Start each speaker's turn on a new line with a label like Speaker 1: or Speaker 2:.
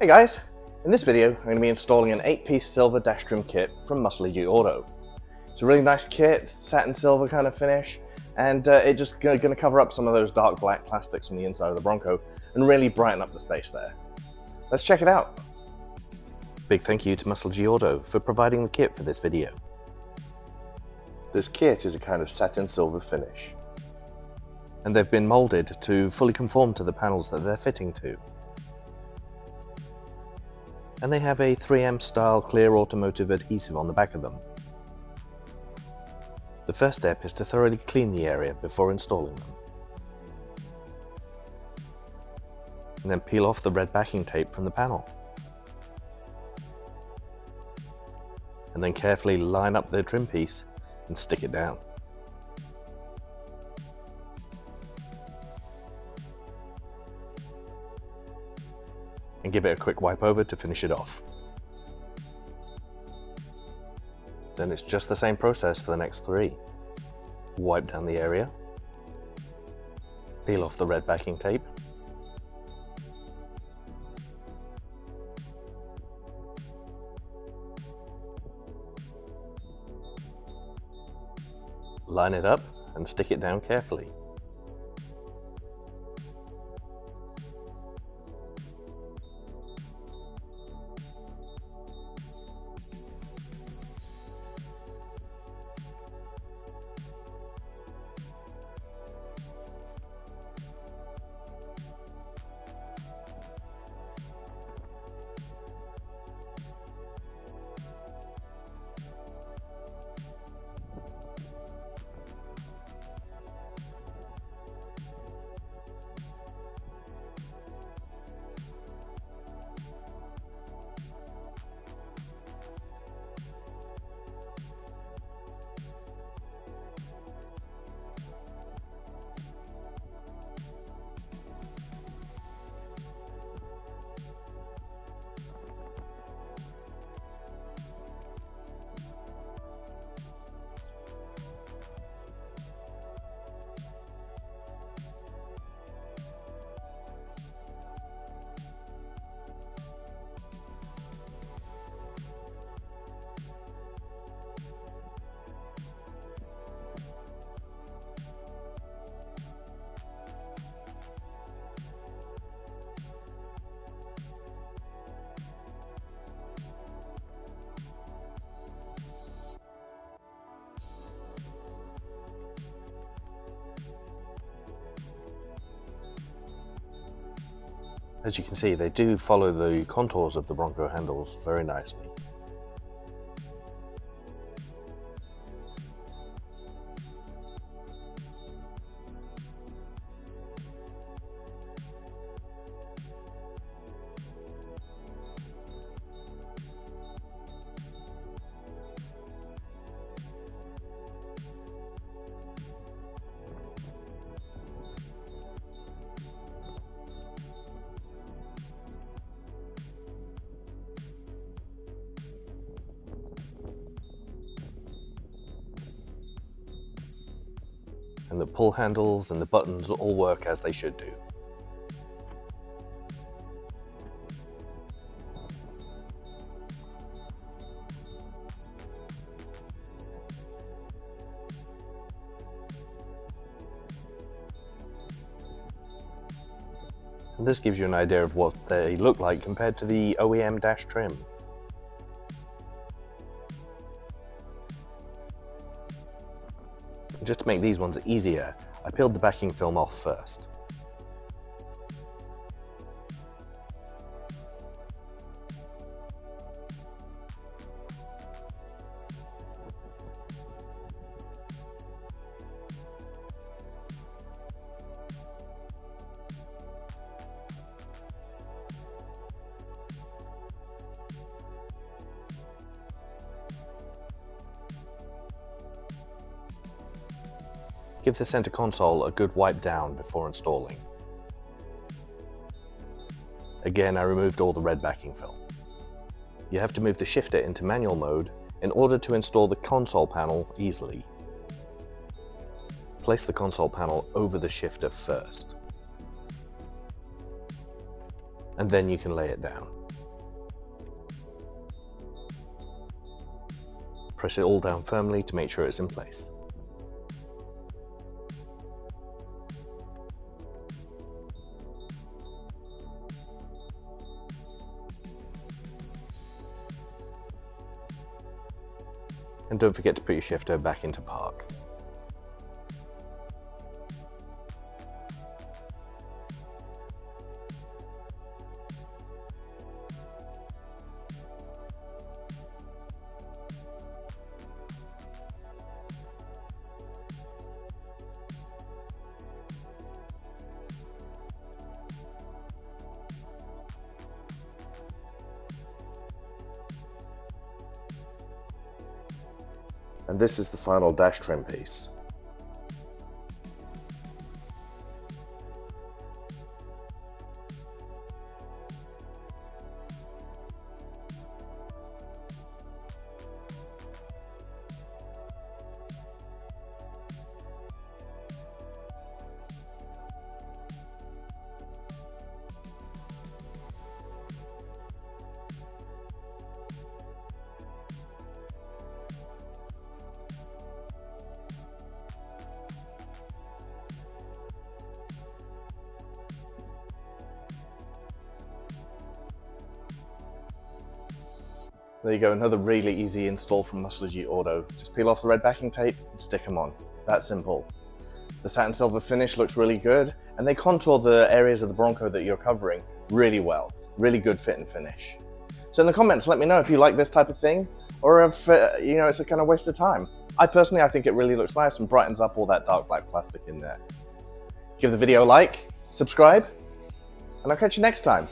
Speaker 1: Hey guys, in this video I'm going to be installing an 8-piece silver dash trim kit from Muslogy Auto. It's a really nice kit, satin silver kind of finish, and it's just going to cover up some of those dark black plastics on the inside of the Bronco and really brighten up the space there. Let's check it out. Big thank you to Muslogy Auto for providing the kit for this video. This kit is a kind of satin silver finish, and they've been molded to fully conform to the panels that they're fitting to. And they have a 3M style clear automotive adhesive on the back of them. The first step is to thoroughly clean the area before installing them. And then peel off the red backing tape from the panel. And then carefully line up the trim piece and stick it down. And give it a quick wipe over to finish it off. Then it's just the same process for the next 3. Wipe down the area, peel off the red backing tape, line it up and stick it down carefully. As you can see, they do follow the contours of the Bronco handles very nicely. And the pull handles and the buttons all work as they should do. And this gives you an idea of what they look like compared to the OEM dash trim. Just to make these ones easier, I peeled the backing film off first. Give the center console a good wipe down before installing. Again, I removed all the red backing film. You have to move the shifter into manual mode in order to install the console panel easily. Place the console panel over the shifter first, and then you can lay it down. Press it all down firmly to make sure it's in place. And don't forget to put your shifter back into park. And this is the final dash trim piece. There you go, another really easy install from Muslogy Auto. Just peel off the red backing tape and stick them on. That simple. The satin silver finish looks really good, and they contour the areas of the Bronco that you're covering really well. Really good fit and finish. So in the comments, let me know if you like this type of thing, or if it's a kind of waste of time. I think it really looks nice and brightens up all that dark black plastic in there. Give the video a like, subscribe, and I'll catch you next time.